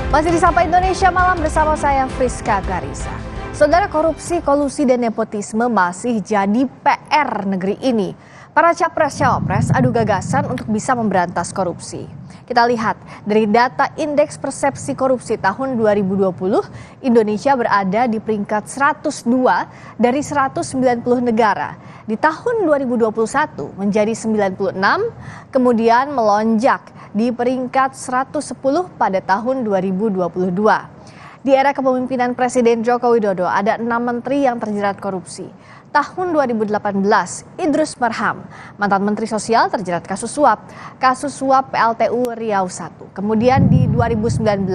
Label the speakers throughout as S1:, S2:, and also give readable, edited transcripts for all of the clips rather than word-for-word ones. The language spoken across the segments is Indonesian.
S1: Masih di Sapa Indonesia Malam bersama saya Friska Clarissa. Saudara, korupsi, kolusi, dan nepotisme masih jadi PR negeri ini. Para capres-cawapres adu gagasan untuk bisa memberantas korupsi. Kita lihat dari data Indeks Persepsi Korupsi tahun 2020, Indonesia berada di peringkat 102 dari 190 negara. Di tahun 2021 menjadi 96, kemudian melonjak di peringkat 110 pada tahun 2022. Di era kepemimpinan Presiden Joko Widodo ada 6 menteri yang terjerat korupsi. Tahun 2018, Idrus Marham, mantan Menteri Sosial, terjerat kasus suap PLTU Riau I. Kemudian di 2019,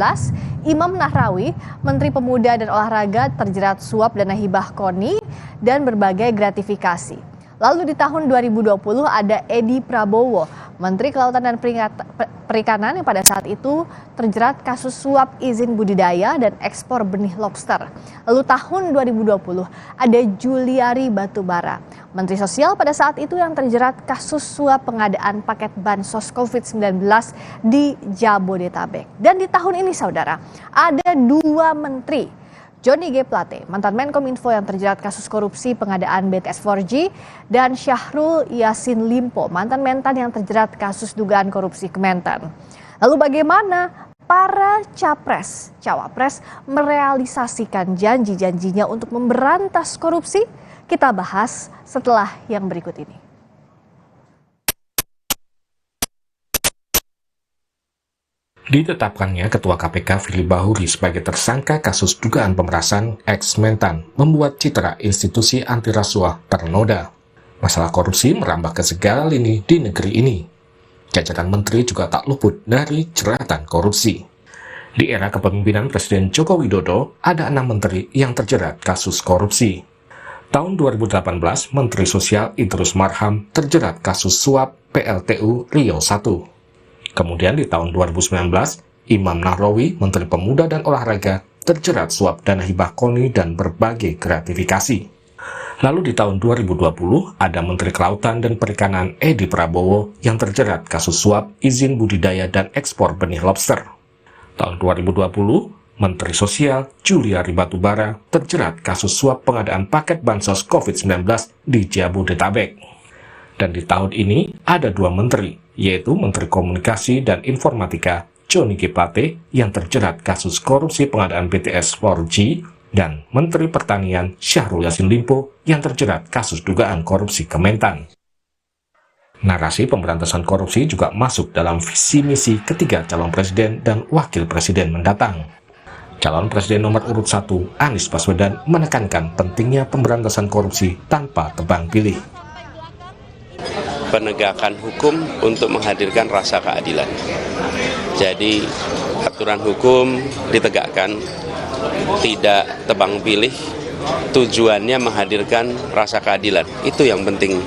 S1: Imam Nahrawi, Menteri Pemuda dan Olahraga, terjerat suap dana hibah KONI dan berbagai gratifikasi. Lalu di tahun 2020 ada Edi Prabowo, Menteri Kelautan dan Perikanan yang pada saat itu terjerat kasus suap izin budidaya dan ekspor benih lobster. Lalu tahun 2020 ada Juliari Batubara, Menteri Sosial pada saat itu yang terjerat kasus suap pengadaan paket bansos COVID-19 di Jabodetabek. Dan di tahun ini saudara, ada 2 menteri, Johnny G. Plate, mantan Menkominfo yang terjerat kasus korupsi pengadaan BTS 4G, dan Syahrul Yassin Limpo, mantan Mentan yang terjerat kasus dugaan korupsi Kementan. Lalu bagaimana para capres-cawapres merealisasikan janji-janjinya untuk memberantas korupsi? Kita bahas setelah yang berikut ini.
S2: Ditetapkannya Ketua KPK Firly Bahuri sebagai tersangka kasus dugaan pemerasan ex-Mentan membuat citra institusi anti rasuah ternoda. Masalah korupsi merambah ke segala lini di negeri ini. Jajaran menteri juga tak luput dari jeratan korupsi. Di era kepemimpinan Presiden Joko Widodo, ada 6 menteri yang terjerat kasus korupsi. Tahun 2018, Menteri Sosial Idrus Marham terjerat kasus suap PLTU Riau I. Kemudian di tahun 2019, Imam Nahrawi, Menteri Pemuda dan Olahraga, terjerat suap dana hibah KONI dan berbagai gratifikasi. Lalu di tahun 2020, ada Menteri Kelautan dan Perikanan Edi Prabowo yang terjerat kasus suap izin budidaya dan ekspor benih lobster. Tahun 2020, Menteri Sosial Juliari Batubara terjerat kasus suap pengadaan paket bansos COVID-19 di Jabodetabek. Dan di tahun ini ada 2 menteri, yaitu Menteri Komunikasi dan Informatika Johnny G. Plate yang terjerat kasus korupsi pengadaan BTS 4G dan Menteri Pertanian Syahrul Yassin Limpo yang terjerat kasus dugaan korupsi Kementan. Narasi pemberantasan korupsi juga masuk dalam visi misi ketiga calon presiden dan wakil presiden mendatang. Calon presiden nomor urut 1 Anies Baswedan menekankan pentingnya pemberantasan korupsi tanpa tebang pilih.
S3: Penegakan hukum untuk menghadirkan rasa keadilan. Jadi aturan hukum ditegakkan, tidak tebang pilih, tujuannya menghadirkan rasa keadilan. Itu yang penting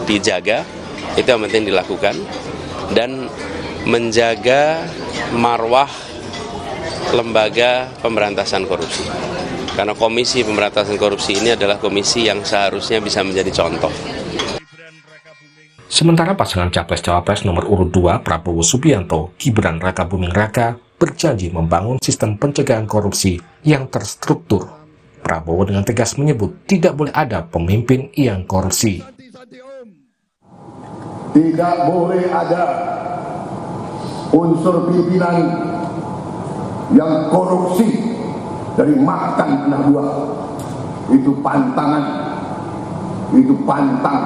S3: dijaga, itu yang penting dilakukan, dan menjaga marwah lembaga pemberantasan korupsi. Karena Komisi Pemberantasan Korupsi ini adalah komisi yang seharusnya bisa menjadi contoh.
S2: Sementara pasangan Capres-Cawapres nomor urut 2 Prabowo Subianto, Gibran Rakabuming Raka berjanji membangun sistem pencegahan korupsi yang terstruktur. Prabowo dengan tegas menyebut tidak boleh ada pemimpin yang korupsi.
S4: Tidak boleh ada unsur pimpinan yang korupsi dari makan anak buah. Itu pantangan, itu pantang.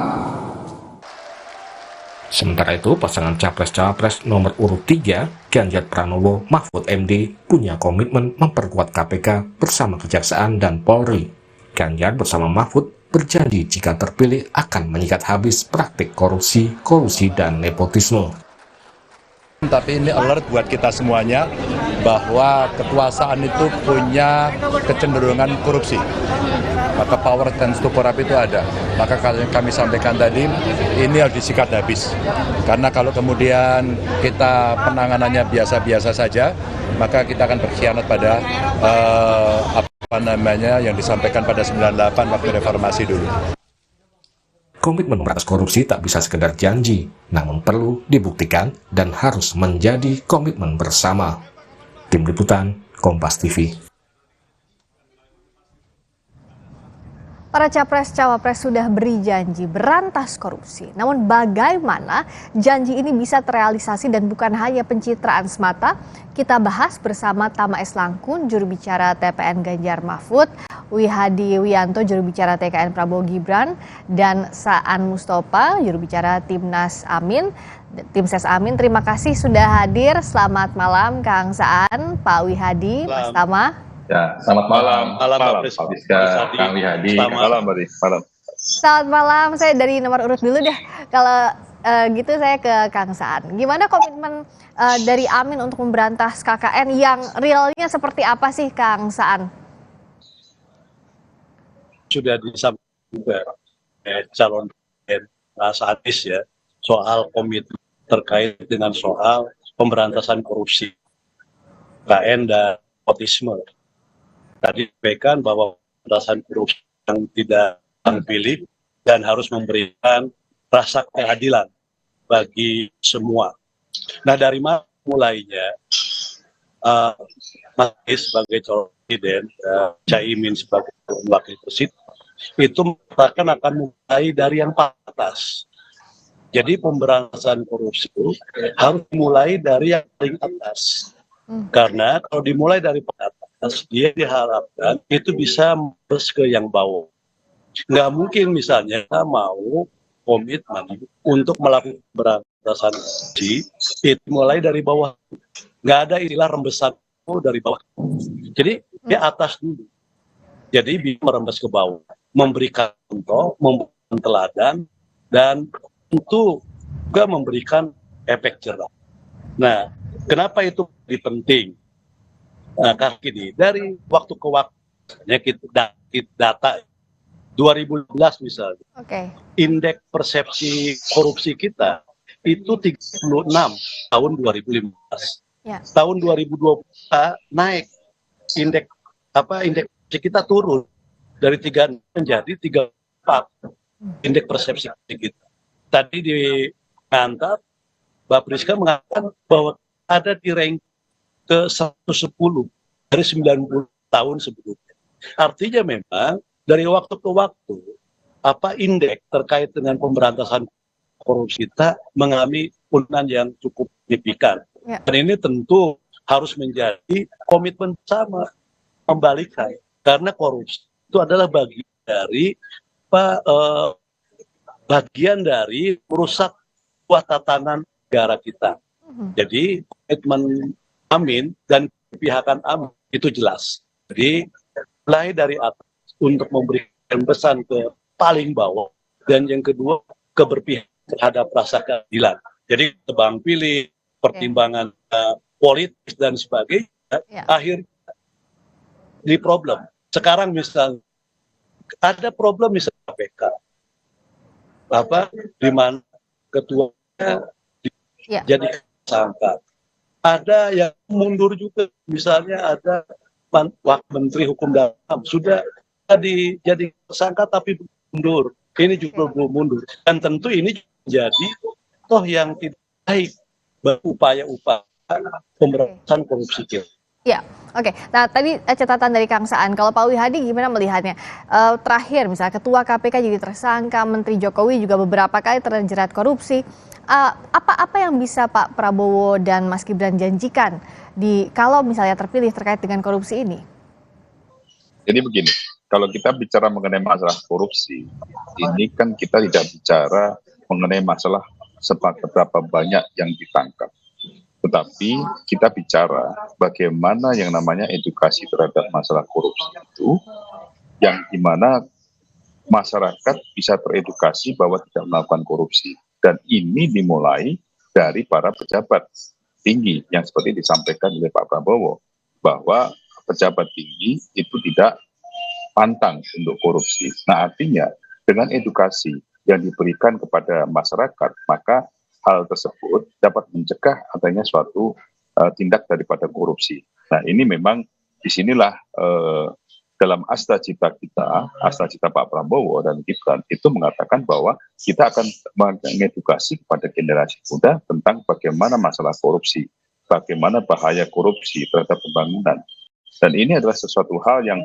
S2: Sementara itu, pasangan Capres-Cawapres nomor urut 3, Ganjar Pranowo Mahfud MD, punya komitmen memperkuat KPK bersama Kejaksaan dan Polri. Ganjar bersama Mahfud berjanji jika terpilih akan menyikat habis praktik korupsi, kolusi, dan nepotisme.
S5: Tapi ini alert buat kita semuanya bahwa kekuasaan itu punya kecenderungan korupsi. maka power tends to corrupt itu ada. Maka kami sampaikan tadi, ini harus disikat habis. Karena kalau kemudian kita penanganannya biasa-biasa saja, maka kita akan berkhianat pada yang disampaikan pada 98 waktu reformasi dulu.
S2: Komitmen memberantas korupsi tak bisa sekedar janji, namun perlu dibuktikan dan harus menjadi komitmen bersama. Tim Liputan, Kompas TV.
S1: Para capres-cawapres sudah beri janji berantas korupsi. Namun bagaimana janji ini bisa terrealisasi dan bukan hanya pencitraan semata? Kita bahas bersama Tama S. Langkun, juru bicara TPN Ganjar Mahfud, Wihadi Wianto, juru bicara TKN Prabowo Gibran, dan Saan Mustafa, juru bicara Timnas Amin. Tim Ses Amin, terima kasih sudah hadir. Selamat malam Kang Saan, Pak Wihadi, Mas Tama.
S6: Ya, selamat malam.
S7: Malam,
S6: Pak Rizka, Kang Wihadi. Malam, Malam.
S1: Selamat malam, saya dari nomor urut dulu deh. Kalau gitu saya ke Kang Saan. Gimana komitmen dari Amin untuk memberantas KKN yang realnya seperti apa sih Kang Saan?
S7: Sudah disampaikan calon Mas Anies ya, soal komitmen terkait dengan soal pemberantasan korupsi, KKN dan nepotisme. Tadi disampaikan bahwa pemberantasan korupsi yang tidak pilih dan harus memberikan rasa keadilan bagi semua. Nah, dari mana mulainya? Mas Anies sebagai calon presiden, Caimin sebagai wakil presiden, itu mengatakan akan mulai dari yang atas. Jadi pemberantasan korupsi itu harus dimulai dari yang paling atas. Karena kalau dimulai dari atas, dia diharapkan itu bisa terus ke yang bawah. Nggak mungkin misalnya kita mau komitmen untuk melakukan pemberantasan korupsi, itu mulai dari bawah. Nggak ada istilah rembesan dari bawah. Jadi di atas dulu. Jadi bisa merembes ke bawah, memberikan contoh, memberikan teladan, dan tentu juga memberikan efek jerah. Nah, kenapa itu penting? Nah, karena gini, dari waktu ke waktu, kita data 2015 misalnya, indeks persepsi korupsi kita itu 36 tahun 2015. Ya. Tahun 2020 naik indeks persepsi kita turun dari 3 menjadi 34 indeks persepsi kita. Tadi di kantor Mbak Priska mengatakan bahwa ada di rank ke 110 dari 90 tahun sebelumnya. Artinya memang dari waktu ke waktu indeks terkait dengan pemberantasan korupsi kita mengalami penurunan yang cukup signifikan. Ya. Dan ini tentu harus menjadi komitmen bersama membalikan, karena korupsi itu adalah bagian dari merusak tatanan negara kita. Jadi komitmen Amin dan kepihakan Amin itu jelas. Jadi mulai dari atas untuk memberikan pesan ke paling bawah, dan yang kedua keberpihakan terhadap rasa keadilan. Jadi tebang pilih, pertimbangan politis dan sebagainya, akhirnya di problem. Sekarang misalnya ada problem misalnya KPK, di mana ketuanya jadi tersangka. Ada yang mundur juga, misalnya ada Menteri Hukum dan HAM sudah jadi tersangka tapi mundur. Ini juga belum mundur. Dan tentu ini jadi yang tidak baik berupaya-upaya pemberantasan korupsi kita.
S1: Ya, oke. Nah, tadi catatan dari Kang Saan. Kalau Pak Wihadi gimana melihatnya? Terakhir, misalnya Ketua KPK jadi tersangka, Menteri Jokowi juga beberapa kali terjerat korupsi. Apa yang bisa Pak Prabowo dan Mas Gibran janjikan kalau misalnya terpilih terkait dengan korupsi ini?
S6: Jadi begini, kalau kita bicara mengenai masalah korupsi, ini kan kita tidak bicara mengenai masalah seberapa banyak yang ditangkap. Tetapi kita bicara bagaimana yang namanya edukasi terhadap masalah korupsi itu, yang dimana masyarakat bisa teredukasi bahwa tidak melakukan korupsi. Dan ini dimulai dari para pejabat tinggi yang seperti disampaikan oleh Pak Prabowo, bahwa pejabat tinggi itu tidak pantang untuk korupsi. Nah, artinya dengan edukasi yang diberikan kepada masyarakat, maka hal tersebut dapat mencegah adanya suatu tindak daripada korupsi. Nah, ini memang disinilah dalam asta cita kita, asta cita Pak Prabowo dan Gibran itu mengatakan bahwa kita akan mengedukasi kepada generasi muda tentang bagaimana masalah korupsi, bagaimana bahaya korupsi terhadap pembangunan. Dan ini adalah sesuatu hal yang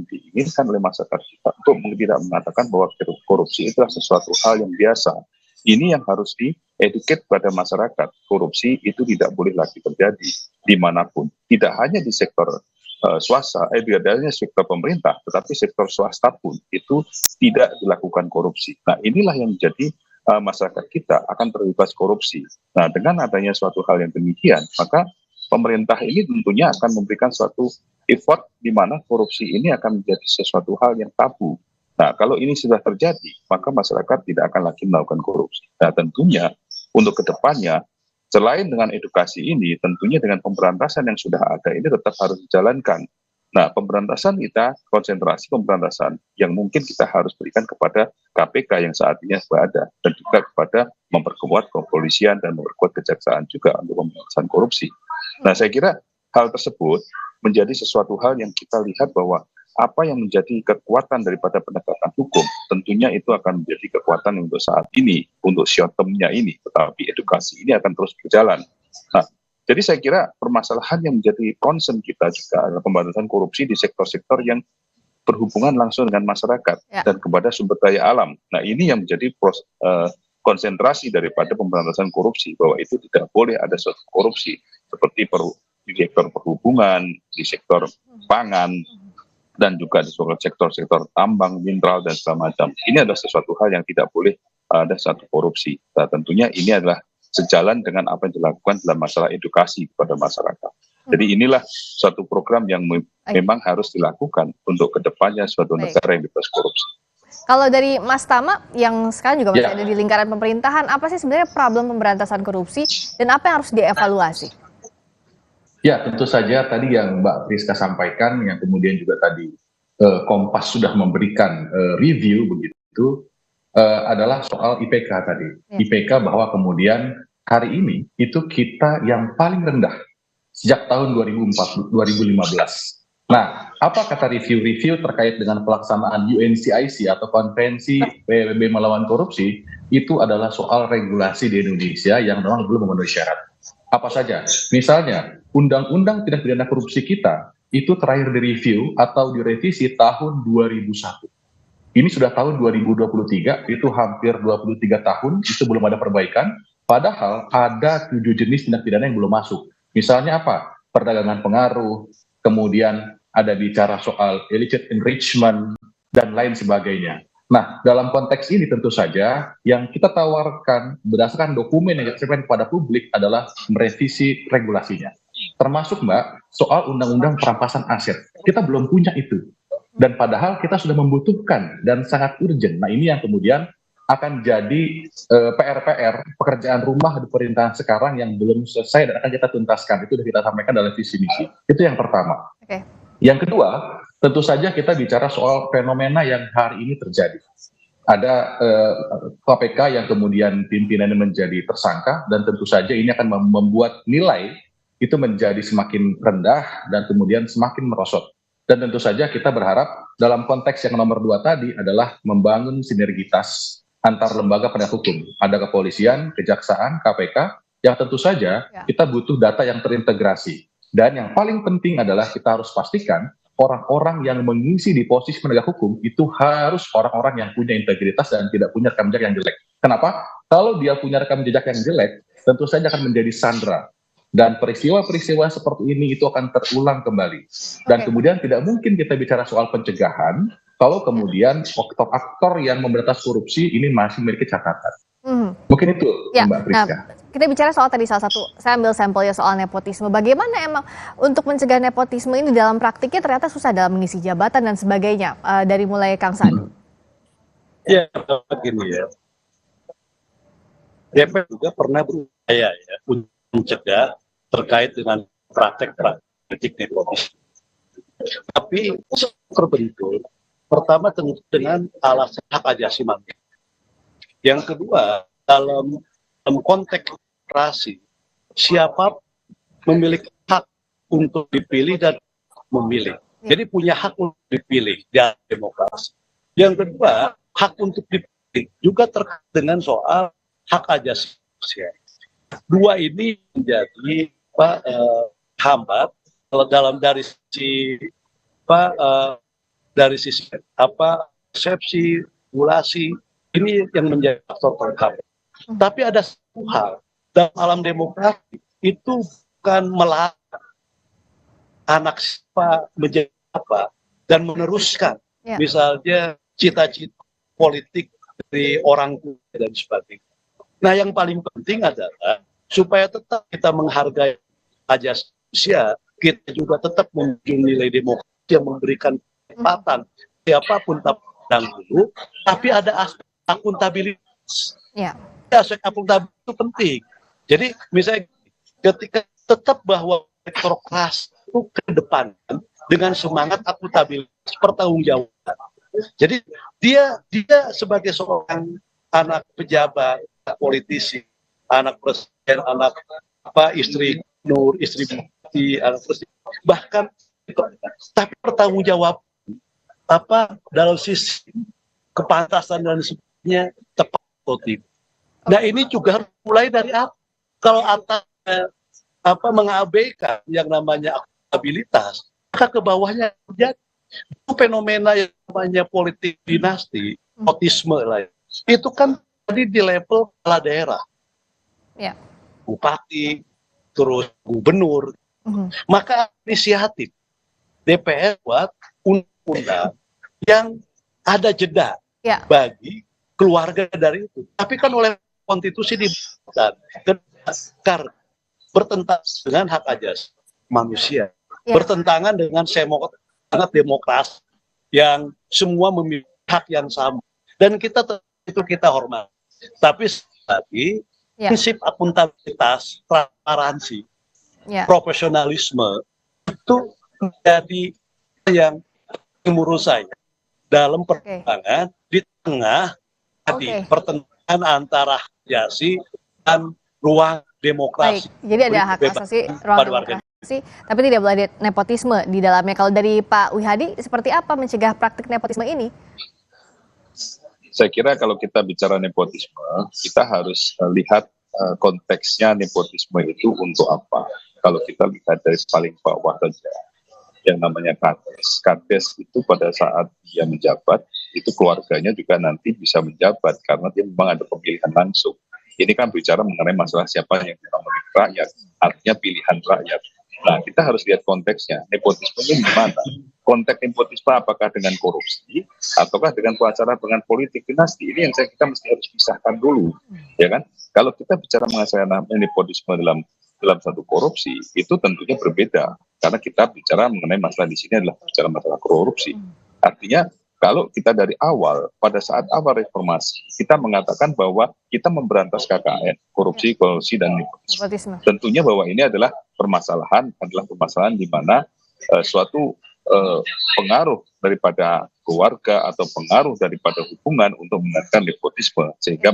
S6: diinginkan oleh masyarakat kita untuk tidak mengatakan bahwa korupsi itu adalah sesuatu hal yang biasa. Ini yang harus di-educate pada masyarakat. Korupsi itu tidak boleh lagi terjadi dimanapun. Tidak hanya di sektor swasta, tidak hanya sektor pemerintah, tetapi sektor swasta pun itu tidak dilakukan korupsi. Nah, inilah yang menjadi masyarakat kita akan terbebas korupsi. Nah, dengan adanya suatu hal yang demikian, maka pemerintah ini tentunya akan memberikan suatu effort di mana korupsi ini akan menjadi sesuatu hal yang tabu. Nah, kalau ini sudah terjadi, maka masyarakat tidak akan lagi melakukan korupsi. Nah, tentunya untuk kedepannya, selain dengan edukasi ini, tentunya dengan pemberantasan yang sudah ada ini tetap harus dijalankan. Nah, pemberantasan kita, konsentrasi pemberantasan yang mungkin kita harus berikan kepada KPK yang saat ini sudah ada, dan juga kepada memperkuat kepolisian dan memperkuat kejaksaan juga untuk pemberantasan korupsi. Nah, saya kira hal tersebut menjadi sesuatu hal yang kita lihat bahwa apa yang menjadi kekuatan daripada penegakan hukum, tentunya itu akan menjadi kekuatan untuk saat ini, untuk short term-nya ini, tetapi edukasi ini akan terus berjalan. Nah, jadi saya kira permasalahan yang menjadi concern kita juga adalah pemberantasan korupsi di sektor-sektor yang berhubungan langsung dengan masyarakat dan kepada sumber daya alam. Nah, ini yang menjadi konsentrasi daripada pemberantasan korupsi, bahwa itu tidak boleh ada suatu korupsi seperti di sektor perhubungan, di sektor pangan, dan juga di sektor-sektor tambang, mineral, dan segala macam. Ini adalah sesuatu hal yang tidak boleh ada satu korupsi. Nah, tentunya ini adalah sejalan dengan apa yang dilakukan dalam masalah edukasi kepada masyarakat. Jadi inilah suatu program yang memang harus dilakukan untuk kedepannya suatu negara yang bebas korupsi.
S1: Kalau dari Mas Tama, yang sekarang juga masih ada di lingkaran pemerintahan, apa sih sebenarnya problem pemberantasan korupsi dan apa yang harus dievaluasi?
S8: Ya, tentu saja tadi yang Mbak Priska sampaikan, yang kemudian juga tadi Kompas sudah memberikan review begitu, adalah soal IPK tadi. IPK bahwa kemudian hari ini itu kita yang paling rendah sejak tahun 2015. Nah, apa kata review-review terkait dengan pelaksanaan UNCIC atau Konvensi PBB melawan korupsi? Itu adalah soal regulasi di Indonesia yang memang belum memenuhi syarat. Apa saja? Misalnya, Undang-Undang Tindak Pidana Korupsi kita itu terakhir direview atau direvisi tahun 2001. Ini sudah tahun 2023, itu hampir 23 tahun, itu belum ada perbaikan, padahal ada 7 jenis tindak pidana yang belum masuk. Misalnya apa? Perdagangan pengaruh, kemudian ada bicara soal illicit enrichment, dan lain sebagainya. Nah, dalam konteks ini tentu saja yang kita tawarkan berdasarkan dokumen yang kita sampaikan kepada publik adalah merevisi regulasinya. Termasuk, Mbak, soal undang-undang perampasan aset. Kita belum punya itu. Dan padahal kita sudah membutuhkan dan sangat urgent. Nah, ini yang kemudian akan jadi PR-PR, pekerjaan rumah di pemerintahan sekarang yang belum selesai dan akan kita tuntaskan. Itu sudah kita sampaikan dalam visi misi. Itu yang pertama. Yang kedua, tentu saja kita bicara soal fenomena yang hari ini terjadi. Ada KPK yang kemudian pimpinannya menjadi tersangka, dan tentu saja ini akan membuat nilai itu menjadi semakin rendah dan kemudian semakin merosot. Dan tentu saja kita berharap dalam konteks yang nomor 2 tadi adalah membangun sinergitas antar lembaga penegak hukum. Ada kepolisian, kejaksaan, KPK, yang tentu saja kita butuh data yang terintegrasi. Dan yang paling penting adalah kita harus pastikan orang-orang yang mengisi di posisi penegak hukum itu harus orang-orang yang punya integritas dan tidak punya rekam jejak yang jelek. Kenapa? Kalau dia punya rekam jejak yang jelek, tentu saja akan menjadi sandera. Dan peristiwa-peristiwa seperti ini itu akan terulang kembali. Dan kemudian tidak mungkin kita bicara soal pencegahan kalau kemudian aktor-aktor yang memberantas korupsi ini masih memiliki catatan. Mungkin itu, Mbak Priska.
S1: Nah, kita bicara soal tadi salah satu, saya ambil sampelnya soal nepotisme. Bagaimana emang untuk mencegah nepotisme ini dalam praktiknya ternyata susah dalam mengisi jabatan dan sebagainya, dari mulai Kang Saan.
S7: Ya, begini ya. DPR juga pernah berupaya ya untuk mencegah terkait dengan praktek nepotisme. Tapi terbentuk pertama tentu dengan alasan hak asasi manusia. Yang kedua, dalam konteks demokrasi, siapa memiliki hak untuk dipilih dan memilih. Jadi punya hak untuk dipilih dalam demokrasi. Yang kedua, hak untuk dipilih juga terkait dengan soal hak asasi manusia. Dua ini menjadi hambat dalam dari sisi persepsi, regulasi, ini yang menjadi faktor penghambat. Tapi ada satu hal dalam alam demokrasi itu bukan melarang anak siapa menjadi apa dan meneruskan misalnya cita-cita politik dari orang tua dan sebagainya. Nah, yang paling penting adalah supaya tetap kita menghargai asasi manusia, kita juga tetap menjunjung nilai demokrasi yang memberikan kesempatan siapapun dulu, tapi ada aspek akuntabilitas. Aspek akuntabilitas itu penting. Jadi misalnya ketika tetap bahwa elektorokrasi itu ke depan dengan semangat akuntabilitas pertanggungjawaban. Jadi dia sebagai seorang anak pejabat, politisi, anak presiden, anak istri nur, istri bupati, anak presiden, bahkan tapi pertanggungjawab dalam sisi kepantasan dan sebagainya tepat atau tidak. Nah, ini juga harus mulai dari apa? Kalau mengabaikan yang namanya akuntabilitas, maka ke bawahnya terjadi fenomena yang namanya politik dinasti, nepotisme lah. Itu kan tadi di level kepala daerah, bupati, terus gubernur. Maka inisiatif DPR buat undang-undang yang ada jeda bagi keluarga dari itu. Tapi kan oleh konstitusi dibuat karena bertentangan dengan hak asasi manusia, bertentangan dengan sangat demokrasi yang semua memiliki hak yang sama. Dan kita hormat. Tapi lagi prinsip akuntabilitas, transparansi, profesionalisme itu menjadi yang menurut saya dalam perkembangan di tengah pertentangan antara asasi dan ruang demokrasi.
S1: Baik, jadi ada hak asasi, ruang demokrasi, tapi tidak boleh ada nepotisme di dalamnya. Kalau dari Pak Wihadi, seperti apa mencegah praktik nepotisme ini?
S6: Saya kira kalau kita bicara nepotisme, kita harus lihat konteksnya nepotisme itu untuk apa. Kalau kita lihat dari paling bawah saja, yang namanya kades. Kades itu pada saat dia menjabat, itu keluarganya juga nanti bisa menjabat karena dia memang ada pemilihan langsung. Ini kan bicara mengenai masalah siapa yang memilih rakyat, artinya pilihan rakyat. Nah, kita harus lihat konteksnya. Nepotisme ini gimana? Konteks nepotisme apakah dengan korupsi ataukah dengan acara dengan politik dinasti? Ini yang kita mesti harus pisahkan dulu, ya kan? Kalau kita bicara mengenai nepotisme dalam satu korupsi, itu tentunya berbeda karena kita bicara mengenai masalah di sini adalah bicara masalah korupsi. Artinya kalau kita dari awal, pada saat awal reformasi, kita mengatakan bahwa kita memberantas KKN, korupsi, kolusi, dan nepotisme. Tentunya bahwa ini adalah permasalahan di mana suatu pengaruh daripada keluarga atau pengaruh daripada hubungan untuk meningkatkan nepotisme, sehingga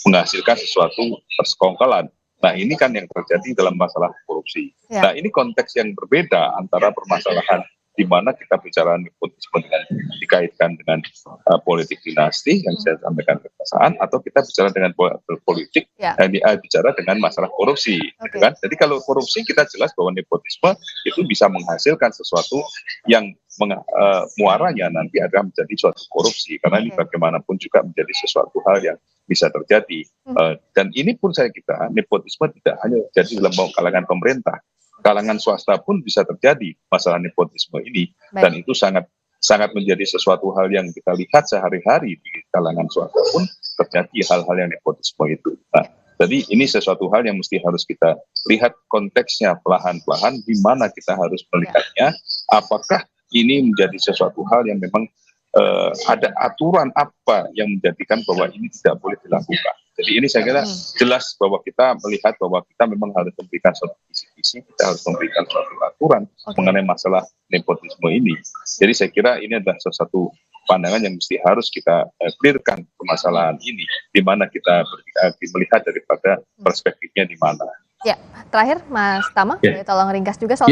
S6: menghasilkan sesuatu persekongkolan. Nah, ini kan yang terjadi dalam masalah korupsi. Nah, ini konteks yang berbeda antara permasalahan di mana kita bicara nepotisme dengan dikaitkan dengan politik dinasti yang saya sampaikan kekuasaan, atau kita bicara dengan politik yang bicara dengan masalah korupsi, gitu kan? Jadi kalau korupsi kita jelas bahwa nepotisme itu bisa menghasilkan sesuatu yang muaranya nanti akan menjadi suatu korupsi, karena ini bagaimanapun juga menjadi sesuatu hal yang bisa terjadi. Dan ini pun saya kira nepotisme tidak hanya terjadi dalam kalangan pemerintah, kalangan swasta pun bisa terjadi masalah nepotisme ini. Dan itu sangat menjadi sesuatu hal yang kita lihat sehari-hari di kalangan swasta pun terjadi hal-hal yang nepotisme itu. Nah, jadi ini sesuatu hal yang harus kita lihat konteksnya pelan-pelan, di mana kita harus melihatnya, apakah ini menjadi sesuatu hal yang memang ada aturan apa yang menjadikan bahwa ini tidak boleh dilakukan. Jadi ini saya kira jelas bahwa kita melihat bahwa kita memang harus memberikan suatu sisi kita harus memberikan suatu aturan mengenai masalah nepotisme ini. Jadi saya kira ini adalah salah satu pandangan yang mesti harus kita clearkan permasalahan ini, di mana kita melihat daripada perspektifnya di mana.
S1: Ya, terakhir Mas Tama, boleh tolong ringkas juga soal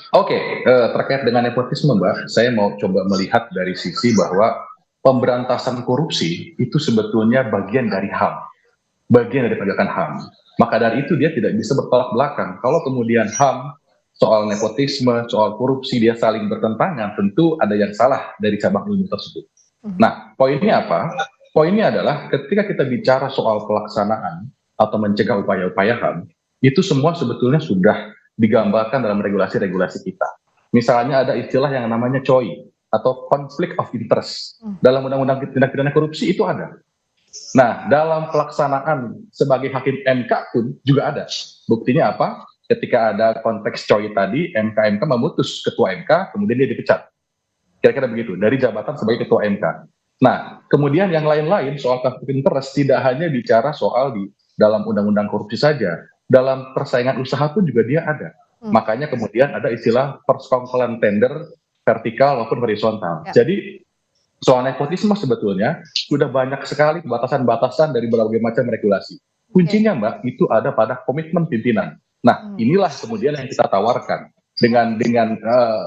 S8: Oke, terkait dengan nepotisme Mbak, saya mau coba melihat dari sisi bahwa pemberantasan korupsi itu sebetulnya bagian dari HAM, bagian dari penegakan HAM. Maka dari itu dia tidak bisa bertolak belakang. Kalau kemudian HAM, soal nepotisme, soal korupsi dia saling bertentangan, tentu ada yang salah dari cabang ilmu tersebut. Nah, poinnya apa? Poinnya adalah ketika kita bicara soal pelaksanaan atau mencegah upaya-upaya HAM, itu semua sebetulnya sudah digambarkan dalam regulasi-regulasi kita. Misalnya ada istilah yang namanya COI atau conflict of interest. Dalam undang-undang tindak pidana korupsi itu ada. Nah, dalam pelaksanaan sebagai hakim MK pun juga ada. Buktinya apa? Ketika ada konteks COI tadi, MK memutus ketua MK, kemudian dia dipecat. Kira-kira begitu, dari jabatan sebagai ketua MK. Nah, kemudian yang lain-lain soal conflict of interest tidak hanya bicara soal di dalam undang-undang korupsi saja. Dalam persaingan usaha pun juga dia ada. Makanya kemudian ada istilah persekongkolan tender vertikal maupun horizontal. Jadi soal nepotisme sebetulnya sudah banyak sekali batasan-batasan dari berbagai macam regulasi. Kuncinya Mbak, itu ada pada komitmen pimpinan. Nah, inilah kemudian yang kita tawarkan dengan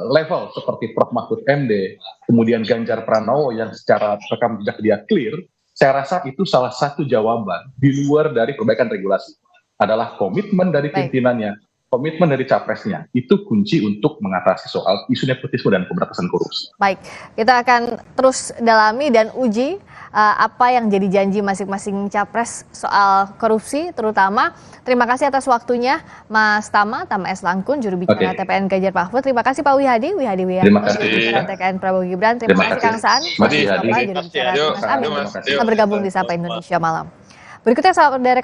S8: level seperti Prof. Mahfud MD, kemudian Ganjar Pranowo yang secara rekam jejak dia clear. Saya rasa itu salah satu jawaban di luar dari perbaikan regulasi. Adalah komitmen dari pimpinannya, komitmen dari capresnya. Itu kunci untuk mengatasi soal isu nepotisme dan pemberantasan korupsi.
S1: Baik, kita akan terus dalami dan uji apa yang jadi janji masing-masing capres soal korupsi terutama. Terima kasih atas waktunya Mas Tama S. Langkun, juru bicara TPN Ganjar Mahfud. Terima kasih Pak Wihadi
S8: Terima kasih.
S1: juru bicara TKN Prabowo Gibran. Terima kasih Kang Saan,
S8: Mas Wihadi.
S1: juru bicara Mas Amin.
S8: Terima kasih.
S1: Telah bergabung di Sapa Indonesia Malam. Berikutnya sahabat dari